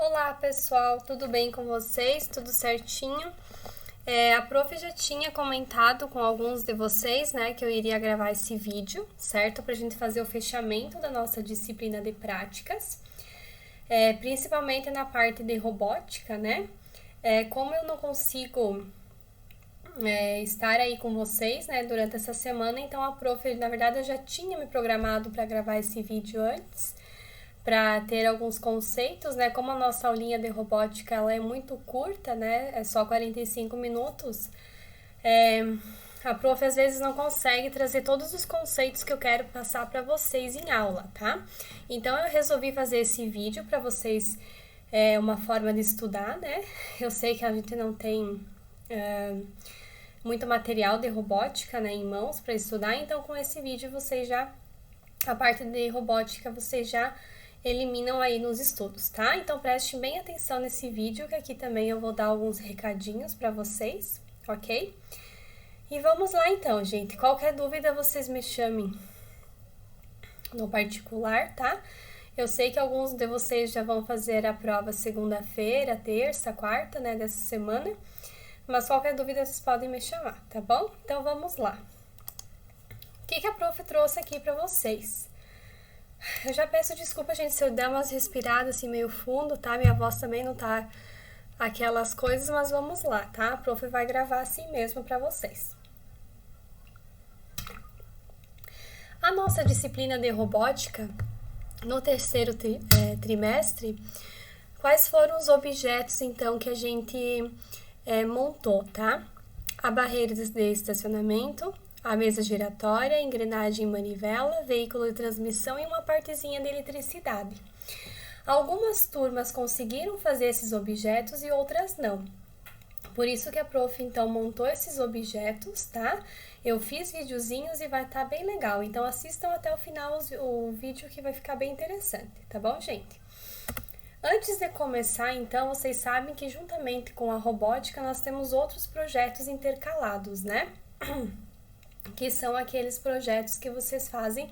Olá pessoal, tudo bem com vocês? Tudo certinho? A prof já tinha comentado com alguns de vocês, né, que eu iria gravar esse vídeo, certo? Pra gente fazer o fechamento da nossa disciplina de práticas, principalmente na parte de robótica, né? Como eu não consigo estar aí com vocês, né, durante essa semana, então a prof, na verdade, eu já tinha me programado para gravar esse vídeo antes, para ter alguns conceitos, né? Como a nossa aulinha de robótica ela é muito curta, né? É só 45 minutos. A prof às vezes não consegue trazer todos os conceitos que eu quero passar para vocês em aula, tá? Então eu resolvi fazer esse vídeo para vocês, uma forma de estudar, né? Eu sei que a gente não tem muito material de robótica, né, em mãos para estudar, então com esse vídeo vocês já, a parte de robótica vocês já eliminam aí nos estudos, tá? Então prestem bem atenção nesse vídeo, que aqui também eu vou dar alguns recadinhos para vocês, ok? E vamos lá então, gente. Qualquer dúvida vocês me chamem no particular, tá? Eu sei que alguns de vocês já vão fazer a prova segunda-feira, terça, quarta, né, dessa semana, mas qualquer dúvida vocês podem me chamar, tá bom? Então vamos lá. O que a prof trouxe aqui para vocês? Eu já peço desculpa, gente, se eu der umas respiradas assim meio fundo, tá? Minha voz também não tá aquelas coisas, mas vamos lá, tá? A prof vai gravar assim mesmo pra vocês. A nossa disciplina de robótica, no terceiro trimestre, quais foram os objetos, então, que a gente montou, tá? A barreira de estacionamento, a mesa giratória, engrenagem e manivela, veículo de transmissão e uma partezinha de eletricidade. Algumas turmas conseguiram fazer esses objetos e outras não. Por isso que a prof, então, montou esses objetos, tá? Eu fiz videozinhos e vai estar bem legal. Então, assistam até o final o vídeo que vai ficar bem interessante, tá bom, gente? Antes de começar, então, vocês sabem que juntamente com a robótica nós temos outros projetos intercalados, né? Que são aqueles projetos que vocês fazem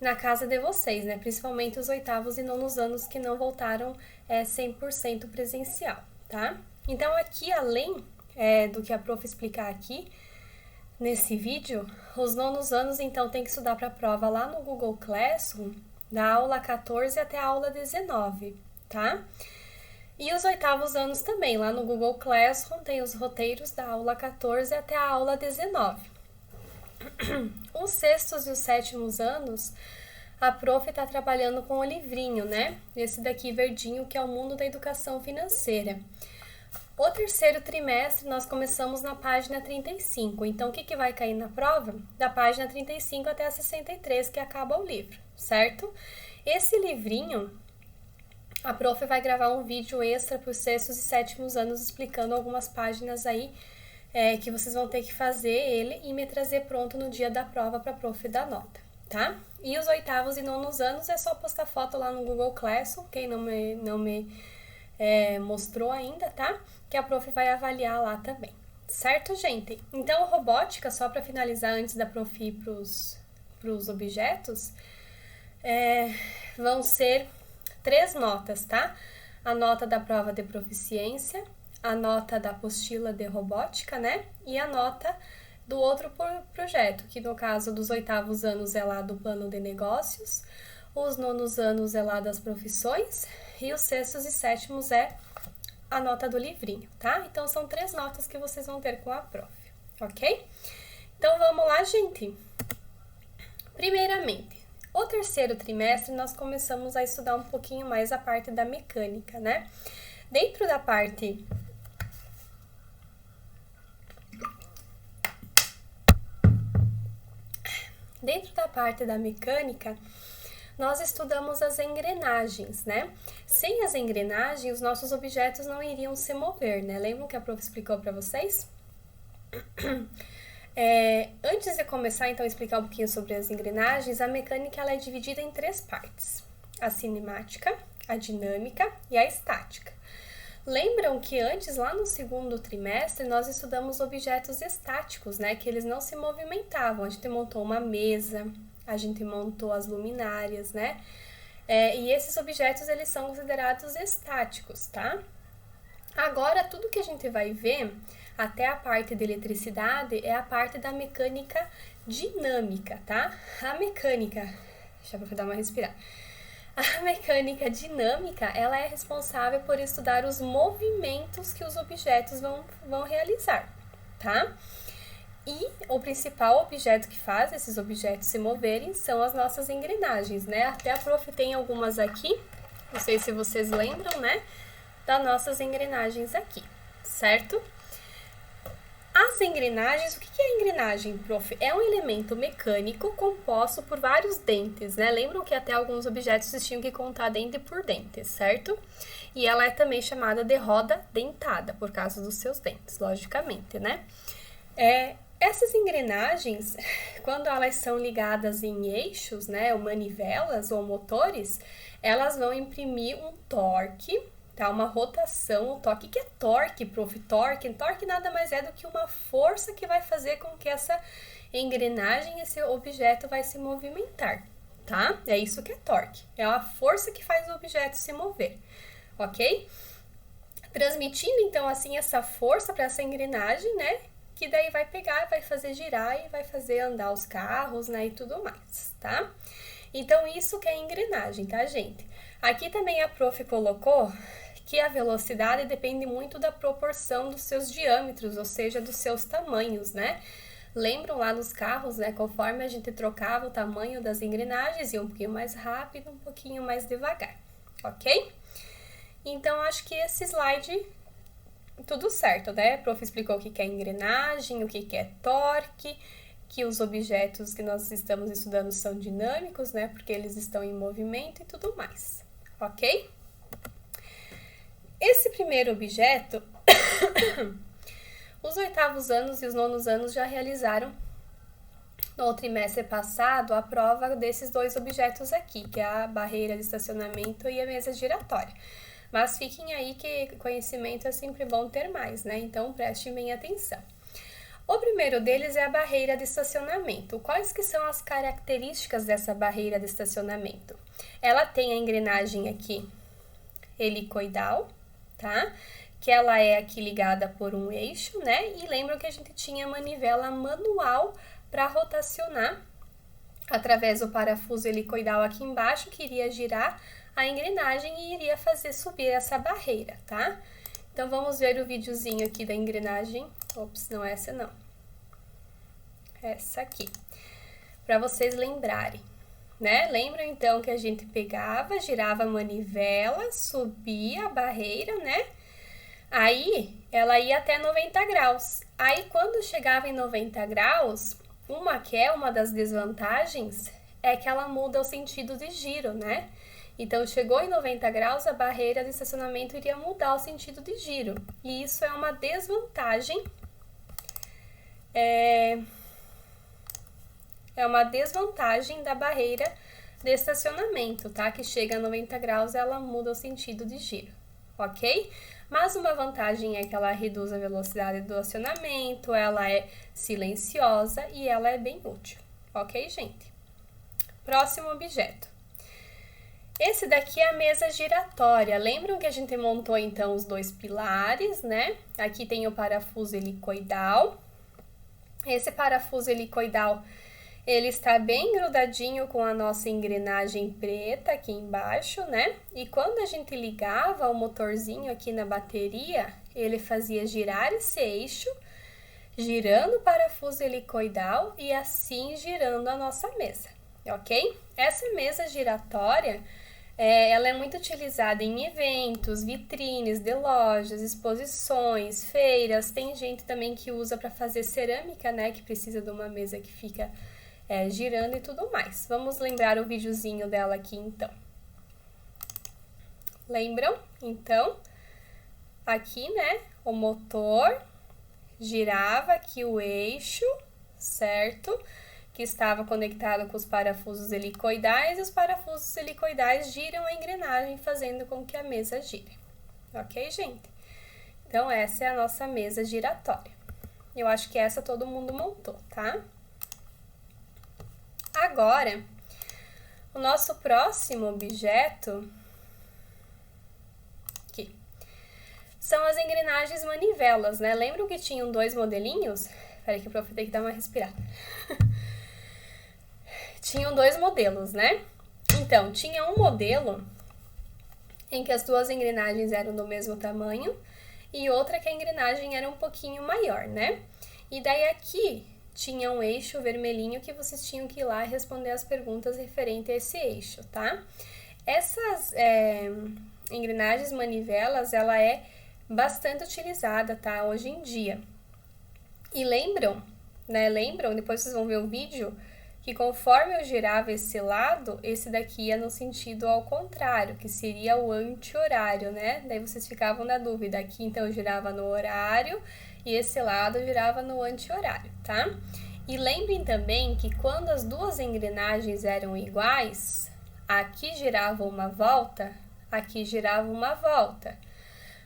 na casa de vocês, né? Principalmente os oitavos e nonos anos que não voltaram 100% presencial, tá? Então, aqui, além do que a prof explicar aqui, nesse vídeo, os nonos anos, então, tem que estudar para a prova lá no Google Classroom, da aula 14 até a aula 19, tá? E os oitavos anos também, lá no Google Classroom tem os roteiros da aula 14 até a aula 19. Os sextos e os sétimos anos, a prof está trabalhando com o livrinho, né? Esse daqui verdinho, que é o Mundo da Educação Financeira. O terceiro trimestre, nós começamos na página 35. Então, o que vai cair na prova? Da página 35 até a 63, que acaba o livro, certo? Esse livrinho, a prof vai gravar um vídeo extra para os sextos e sétimos anos, explicando algumas páginas aí, que vocês vão ter que fazer ele e me trazer pronto no dia da prova para a prof dar nota, tá? E os oitavos e nonos anos é só postar foto lá no Google Classroom, quem não me mostrou ainda, tá? Que a prof vai avaliar lá também, certo, gente? Então, robótica, só para finalizar antes da prof ir pros objetos, vão ser 3 notas, tá? A nota da prova de proficiência, a nota da apostila de robótica, né? E a nota do outro projeto, que no caso dos oitavos anos é lá do plano de negócios, os nonos anos é lá das profissões e os sextos e sétimos é a nota do livrinho, tá? Então, são 3 notas que vocês vão ter com a prof, ok? Então, vamos lá, gente? Primeiramente, o terceiro trimestre nós começamos a estudar um pouquinho mais a parte da mecânica, né? Dentro da parte da mecânica, nós estudamos as engrenagens, né? Sem as engrenagens, os nossos objetos não iriam se mover, né? Lembram que a prof explicou para vocês? Antes de começar, então, a explicar um pouquinho sobre as engrenagens, a mecânica ela é dividida em 3 partes. A cinemática, a dinâmica e a estática. Lembram que antes, lá no segundo trimestre, nós estudamos objetos estáticos, né? Que eles não se movimentavam. A gente montou uma mesa, a gente montou as luminárias, né? E esses objetos, eles são considerados estáticos, tá? Agora, tudo que a gente vai ver, até a parte de eletricidade, é a parte da mecânica dinâmica, tá? A mecânica, deixa eu dar uma respirada. A mecânica dinâmica, ela é responsável por estudar os movimentos que os objetos vão realizar, tá? E o principal objeto que faz esses objetos se moverem são as nossas engrenagens, né? Até a prof tem algumas aqui, não sei se vocês lembram, né? Das nossas engrenagens aqui, certo? As engrenagens, o que é engrenagem, prof? É um elemento mecânico composto por vários dentes, né? Lembram que até alguns objetos vocês tinham que contar dente por dente, certo? E ela é também chamada de roda dentada, por causa dos seus dentes, logicamente, né? Essas engrenagens, quando elas são ligadas em eixos, né, ou manivelas ou motores, elas vão imprimir um torque, tá? Uma rotação, o torque. O que é torque, prof? Torque nada mais é do que uma força que vai fazer com que essa engrenagem, esse objeto vai se movimentar, tá? É isso que é torque. É a força que faz o objeto se mover, ok? Transmitindo, então, assim, essa força para essa engrenagem, né? Que daí vai pegar, vai fazer girar e vai fazer andar os carros, né, e tudo mais, tá? Então, isso que é engrenagem, tá, gente? Aqui também a prof colocou que a velocidade depende muito da proporção dos seus diâmetros, ou seja, dos seus tamanhos, né? Lembram lá nos carros, né, conforme a gente trocava o tamanho das engrenagens, ia um pouquinho mais rápido, um pouquinho mais devagar, ok? Então, acho que esse slide... tudo certo, né? A prof explicou o que é engrenagem, o que é torque, que os objetos que nós estamos estudando são dinâmicos, né? Porque eles estão em movimento e tudo mais, ok? Esse primeiro objeto, os 8º anos e os 9º anos já realizaram no trimestre passado a prova desses dois objetos aqui, que é a barreira de estacionamento e a mesa giratória. Mas fiquem aí que conhecimento é sempre bom ter mais, né? Então, prestem bem atenção. O primeiro deles é a barreira de estacionamento. Quais que são as características dessa barreira de estacionamento? Ela tem a engrenagem aqui helicoidal, tá? Que ela é aqui ligada por um eixo, né? E lembram que a gente tinha manivela manual para rotacionar através do parafuso helicoidal aqui embaixo, que iria girar a engrenagem e iria fazer subir essa barreira, tá? Então, vamos ver o videozinho aqui da engrenagem. Ops, não é essa não. Essa aqui. Para vocês lembrarem, né? Lembram, então, que a gente pegava, girava a manivela, subia a barreira, né? Aí, ela ia até 90 graus. Aí, quando chegava em 90 graus, uma das desvantagens é que ela muda o sentido de giro, né? Então, chegou em 90 graus, a barreira de estacionamento iria mudar o sentido de giro. E isso é uma desvantagem. É uma desvantagem da barreira de estacionamento, tá? Que chega a 90 graus, ela muda o sentido de giro, ok? Mas uma vantagem é que ela reduz a velocidade do acionamento, ela é silenciosa e ela é bem útil, ok, gente? Próximo objeto. Esse daqui é a mesa giratória. Lembram que a gente montou, então, os dois pilares, né? Aqui tem o parafuso helicoidal. Esse parafuso helicoidal, ele está bem grudadinho com a nossa engrenagem preta aqui embaixo, né? E quando a gente ligava o motorzinho aqui na bateria, ele fazia girar esse eixo, girando o parafuso helicoidal e assim girando a nossa mesa, ok? Essa mesa giratória, ela é muito utilizada em eventos, vitrines de lojas, exposições, feiras. Tem gente também que usa para fazer cerâmica, né? Que precisa de uma mesa que fica girando e tudo mais. Vamos lembrar o videozinho dela aqui, então. Lembram? Então, aqui, né? O motor girava aqui o eixo, certo? Que estava conectado com os parafusos helicoidais, e os parafusos helicoidais giram a engrenagem, fazendo com que a mesa gire. Ok, gente? Então, essa é a nossa mesa giratória. Eu acho que essa todo mundo montou, tá? Agora, O nosso próximo objeto aqui são as engrenagens manivelas, né? Lembram que tinham dois modelinhos? Peraí que o prof tem que dar uma respirada. Tinham dois modelos, né? Então, tinha um modelo em que as duas engrenagens eram do mesmo tamanho e outra que a engrenagem era um pouquinho maior, né? E daí aqui tinha um eixo vermelhinho que vocês tinham que ir lá responder as perguntas referente a esse eixo, tá? Essas engrenagens manivelas, ela é bastante utilizada, tá? Hoje em dia. E lembram, né? Lembram, depois vocês vão ver o vídeo, que conforme eu girava esse lado, esse daqui ia no sentido ao contrário, que seria o anti-horário, né? Daí vocês ficavam na dúvida, aqui então eu girava no horário e esse lado eu girava no anti-horário, tá? E lembrem também que quando as duas engrenagens eram iguais, aqui girava uma volta, aqui girava uma volta.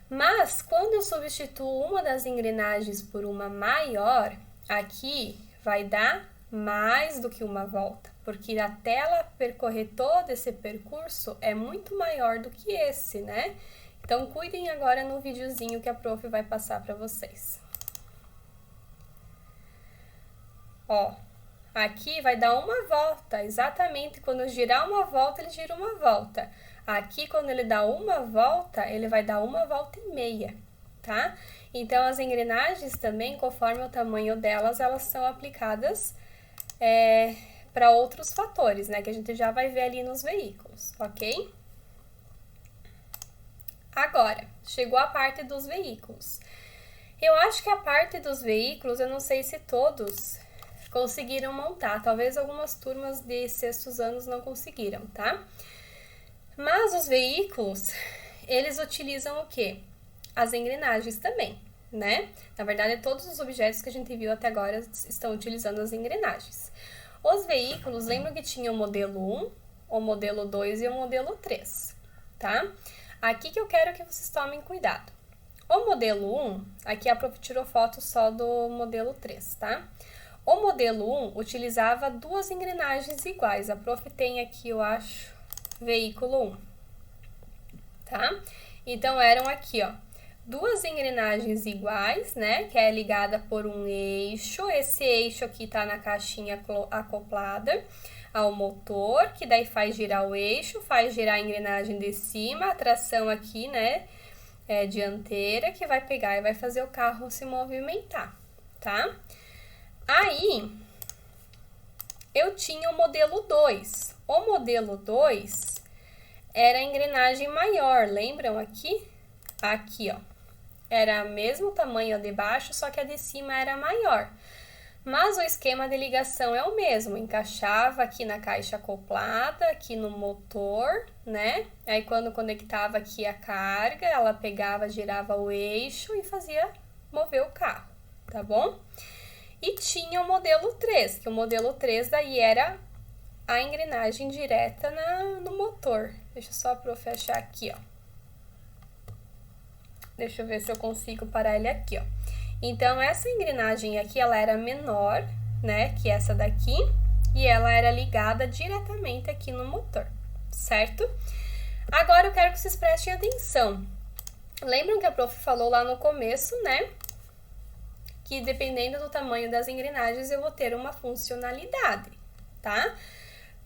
Mas quando eu substituo uma das engrenagens por uma maior, aqui vai dar mais do que uma volta, porque até ela percorrer todo esse percurso é muito maior do que esse, né? Então, cuidem agora no videozinho que a prof vai passar para vocês. Ó, aqui vai dar uma volta, exatamente quando eu girar uma volta, ele gira uma volta. Aqui, quando ele dá uma volta, ele vai dar uma volta e meia, tá? Então, as engrenagens também, conforme o tamanho delas, elas são aplicadas para outros fatores, né? Que a gente já vai ver ali nos veículos, ok? Agora, chegou a parte dos veículos. Eu acho que a parte dos veículos, eu não sei se todos conseguiram montar. Talvez algumas turmas de sextos anos não conseguiram, tá? Mas os veículos, eles utilizam o quê? As engrenagens também, né? Na verdade, todos os objetos que a gente viu até agora estão utilizando as engrenagens. Os veículos, lembram que tinha o modelo 1, o modelo 2 e o modelo 3, tá? Aqui que eu quero que vocês tomem cuidado. O modelo 1, aqui a prof tirou foto só do modelo 3, tá? O modelo 1 utilizava duas engrenagens iguais. A prof tem aqui, eu acho, veículo 1, tá? Então, eram aqui, ó, duas engrenagens iguais, né? Que é ligada por um eixo. Esse eixo aqui tá na caixinha acoplada ao motor, que daí faz girar o eixo, faz girar a engrenagem de cima, a tração aqui, né? Dianteira, que vai pegar e vai fazer o carro se movimentar, tá? Aí, eu tinha o modelo 2. O modelo 2 era a engrenagem maior, lembram aqui? Aqui, ó. Era o mesmo tamanho de baixo, só que a de cima era maior. Mas o esquema de ligação é o mesmo, encaixava aqui na caixa acoplada, aqui no motor, né? Aí quando conectava aqui a carga, ela pegava, girava o eixo e fazia mover o carro, tá bom? E tinha o modelo 3, que o modelo 3 daí era a engrenagem direta no motor. Deixa só a prof achar aqui, ó. Deixa eu ver se eu consigo parar ele aqui, ó. Então, essa engrenagem aqui, ela era menor, né, que essa daqui, e ela era ligada diretamente aqui no motor, certo? Agora, eu quero que vocês prestem atenção. Lembram que a prof falou lá no começo, né, que dependendo do tamanho das engrenagens, eu vou ter uma funcionalidade, tá?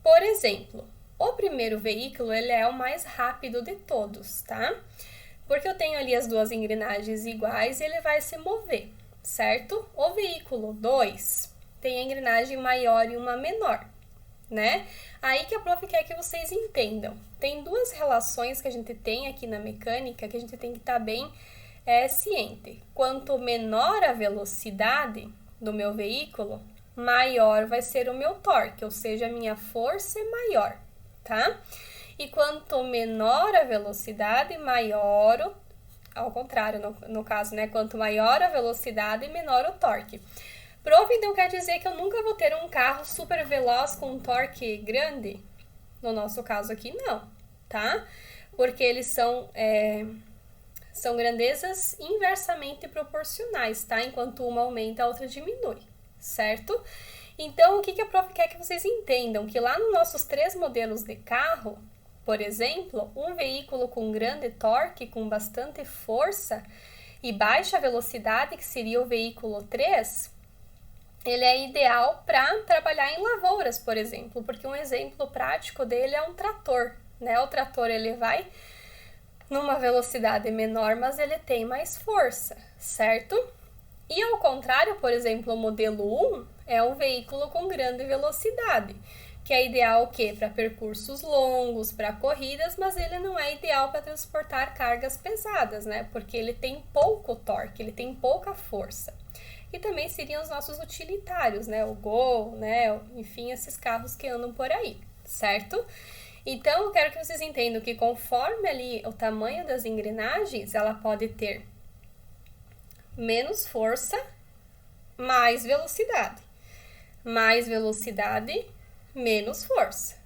Por exemplo, o primeiro veículo, ele é o mais rápido de todos, tá? Porque eu tenho ali as duas engrenagens iguais e ele vai se mover, certo? O veículo 2 tem a engrenagem maior e uma menor, né? Aí que a prof quer que vocês entendam. Tem duas relações que a gente tem aqui na mecânica que a gente tem que estar bem ciente. Quanto menor a velocidade do meu veículo, maior vai ser o meu torque, ou seja, a minha força é maior, tá? E quanto menor a velocidade, maior ao contrário, no caso, né? Quanto maior a velocidade, menor o torque. Prof, então quer dizer que eu nunca vou ter um carro super veloz com um torque grande? No nosso caso aqui, não, tá? Porque eles são grandezas inversamente proporcionais, tá? Enquanto uma aumenta, a outra diminui, certo? Então, o que a prof quer que vocês entendam? Que lá nos nossos 3 modelos de carro, por exemplo, um veículo com grande torque, com bastante força e baixa velocidade, que seria o veículo 3, ele é ideal para trabalhar em lavouras, por exemplo, porque um exemplo prático dele é um trator, né? O trator ele vai numa velocidade menor, mas ele tem mais força, certo? E ao contrário, por exemplo, o modelo 1 é um veículo com grande velocidade, que é ideal o quê? Para percursos longos, para corridas, mas ele não é ideal para transportar cargas pesadas, né? Porque ele tem pouco torque, ele tem pouca força. E também seriam os nossos utilitários, né? O Gol, né? Enfim, esses carros que andam por aí, certo? Então, eu quero que vocês entendam que conforme ali o tamanho das engrenagens, ela pode ter menos força, mais velocidade. Mais velocidade, menos força,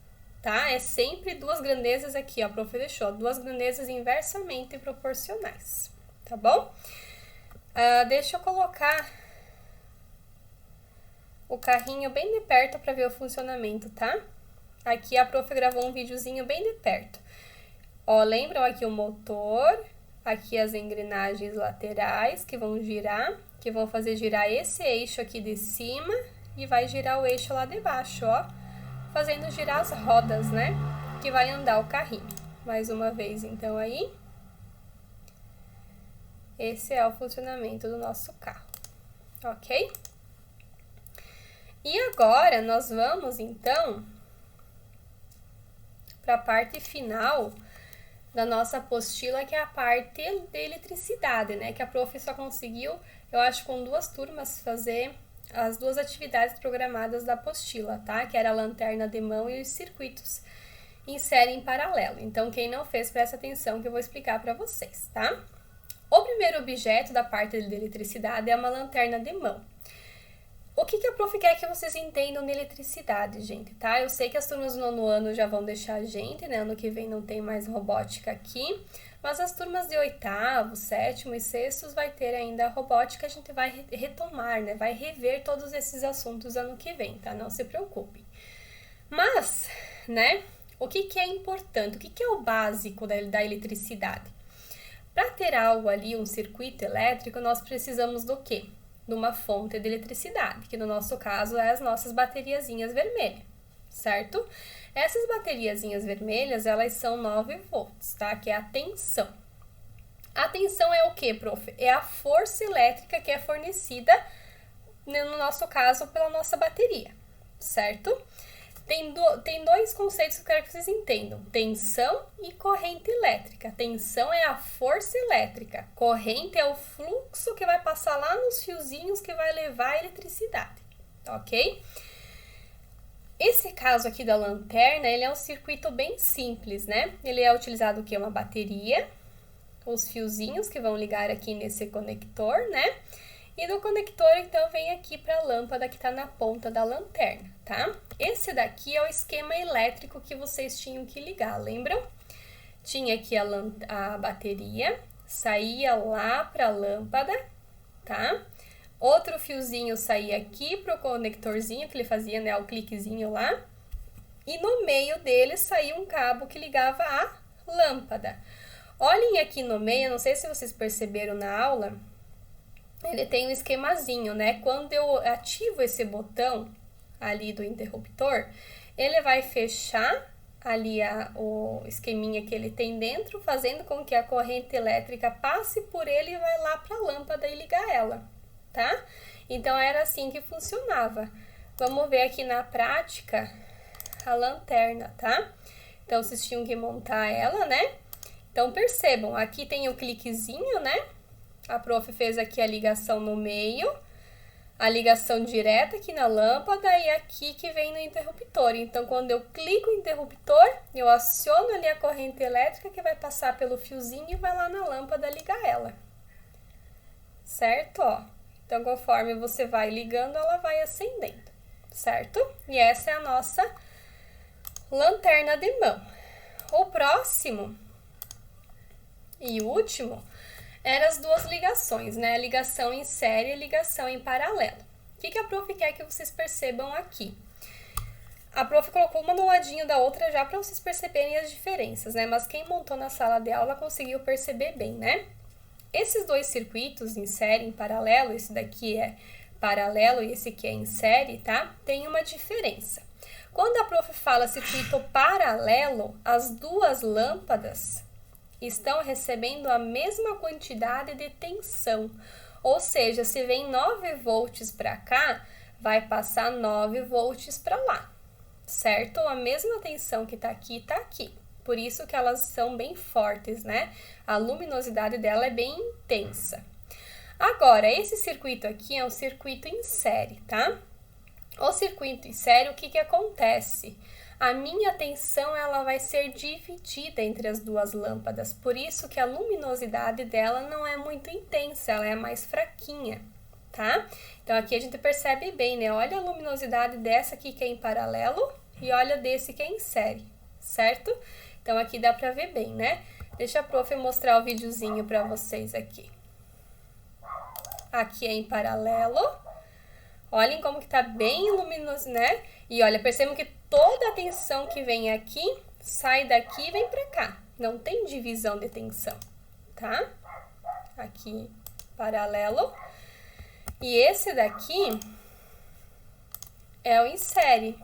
tá? É sempre 2 grandezas aqui, ó, a prof deixou, 2 grandezas inversamente proporcionais, tá bom? Deixa eu colocar o carrinho bem de perto para ver o funcionamento, tá? Aqui a prof gravou um videozinho bem de perto. Ó, lembram aqui o motor, aqui as engrenagens laterais que vão girar, que vão fazer girar esse eixo aqui de cima e vai girar o eixo lá de baixo, ó, fazendo girar as rodas, né? Que vai andar o carrinho. Mais uma vez, então, aí. Esse é o funcionamento do nosso carro, ok? E agora, nós vamos, então, para a parte final da nossa apostila, que é a parte de eletricidade, né? Que a prof só conseguiu, eu acho, com 2 turmas, fazer as 2 atividades programadas da apostila, tá? Que era a lanterna de mão e os circuitos em série em paralelo. Então, quem não fez, presta atenção que eu vou explicar para vocês, tá? O primeiro objeto da parte de eletricidade é uma lanterna de mão. O que a prof quer que vocês entendam de eletricidade, gente, tá? Eu sei que as turmas do 9º ano já vão deixar a gente, né? Ano que vem não tem mais robótica aqui, mas as turmas de 8º, 7º e 6º vai ter ainda a robótica, a gente vai retomar, né? Vai rever todos esses assuntos ano que vem, tá? Não se preocupem. Mas, né? O que é importante? O que é o básico da eletricidade? Para ter algo ali, um circuito elétrico, nós precisamos do quê? De uma fonte de eletricidade, que no nosso caso é as nossas bateriazinhas vermelhas, certo? Essas bateriazinhas vermelhas, elas são 9 volts, tá? Que é a tensão. A tensão é o quê, prof? É a força elétrica que é fornecida, no nosso caso, pela nossa bateria, certo? Tem 2 conceitos que eu quero que vocês entendam: tensão e corrente elétrica. Tensão é a força elétrica, corrente é o fluxo que vai passar lá nos fiozinhos que vai levar a eletricidade, ok? Esse caso aqui da lanterna, ele é um circuito bem simples, né? Ele é utilizado o quê? Uma bateria, os fiozinhos que vão ligar aqui nesse conector, né? E do conector, então, vem aqui para a lâmpada que está na ponta da lanterna, tá? Esse daqui é o esquema elétrico que vocês tinham que ligar, lembram? Tinha aqui a bateria, saía lá para a lâmpada, tá? Outro fiozinho saía aqui para o conectorzinho, que ele fazia, né, o cliquezinho lá. E no meio dele saía um cabo que ligava a lâmpada. Olhem aqui no meio, não sei se vocês perceberam na aula, ele tem um esquemazinho, né? Quando eu ativo esse botão ali do interruptor, ele vai fechar ali o esqueminha que ele tem dentro, fazendo com que a corrente elétrica passe por ele e vai lá para a lâmpada e ligar ela, tá? Então, era assim que funcionava. Vamos ver aqui na prática a lanterna, tá? Então, vocês tinham que montar ela, né? Então, percebam, aqui tem o cliquezinho, né? A prof fez aqui a ligação no meio, a ligação direta aqui na lâmpada e aqui que vem no interruptor. Então, quando eu clico no interruptor, eu aciono ali a corrente elétrica que vai passar pelo fiozinho e vai lá na lâmpada ligar ela. Certo? Ó. Então, conforme você vai ligando, ela vai acendendo, certo? E essa é a nossa lanterna de mão. O próximo e último eram as 2 ligações, né? A ligação em série e a ligação em paralelo. O que a prof quer que vocês percebam aqui? A prof colocou uma no ladinho da outra já para vocês perceberem as diferenças, né? Mas quem montou na sala de aula conseguiu perceber bem, né? Esses dois circuitos em série, em paralelo, esse daqui é paralelo e esse aqui é em série, tá? Tem uma diferença. Quando a prof fala circuito paralelo, as duas lâmpadas estão recebendo a mesma quantidade de tensão. Ou seja, se vem 9 volts para cá, vai passar 9 volts para lá, certo? A mesma tensão que está aqui. Por isso que elas são bem fortes, né? A luminosidade dela é bem intensa. Agora, esse circuito aqui é um circuito em série, tá? O circuito em série, o que acontece? A minha tensão, ela vai ser dividida entre as duas lâmpadas, por isso que a luminosidade dela não é muito intensa, ela é mais fraquinha, tá? Então, aqui a gente percebe bem, né? Olha a luminosidade dessa aqui que é em paralelo e olha desse que é em série, certo? Então, aqui dá pra ver bem, né? Deixa a prof mostrar o videozinho pra vocês aqui. Aqui é em paralelo. Olhem como que tá bem luminoso, né? E olha, percebam que toda a tensão que vem aqui, sai daqui e vem pra cá. Não tem divisão de tensão, tá? Aqui, paralelo. E esse daqui é o em série,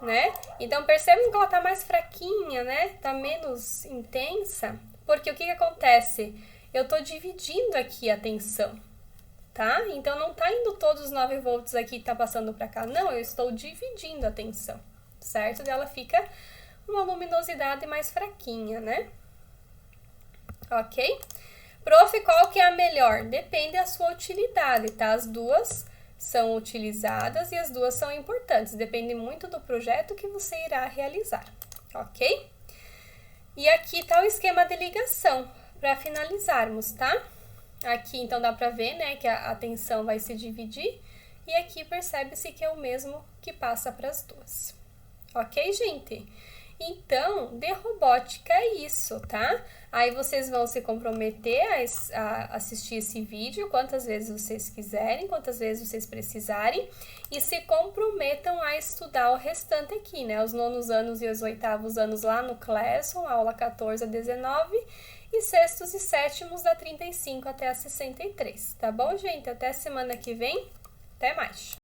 né? Então, percebam que ela tá mais fraquinha, né? Tá menos intensa, porque o que acontece? Eu tô dividindo aqui a tensão, tá? Então, não tá indo todos os 9 volts aqui e tá passando pra cá. Não, eu estou dividindo a tensão, certo? E ela fica uma luminosidade mais fraquinha, né? Ok? Prof, qual que é a melhor? Depende da sua utilidade, tá? As duas são utilizadas e as duas são importantes. Depende muito do projeto que você irá realizar, ok? E aqui tá o esquema de ligação, para finalizarmos, tá? Aqui, então, dá para ver, né, que a tensão vai se dividir. E aqui percebe-se que é o mesmo que passa para as duas. Ok, gente? Então, de robótica é isso, tá? Aí vocês vão se comprometer a assistir esse vídeo quantas vezes vocês quiserem, quantas vezes vocês precisarem. E se comprometam a estudar o restante aqui, né? Os 9º anos e os 8º anos lá no Classroom, aula 14 a 19. E 6º e 7º da 35 até a 63, tá bom, gente? Até semana que vem. Até mais!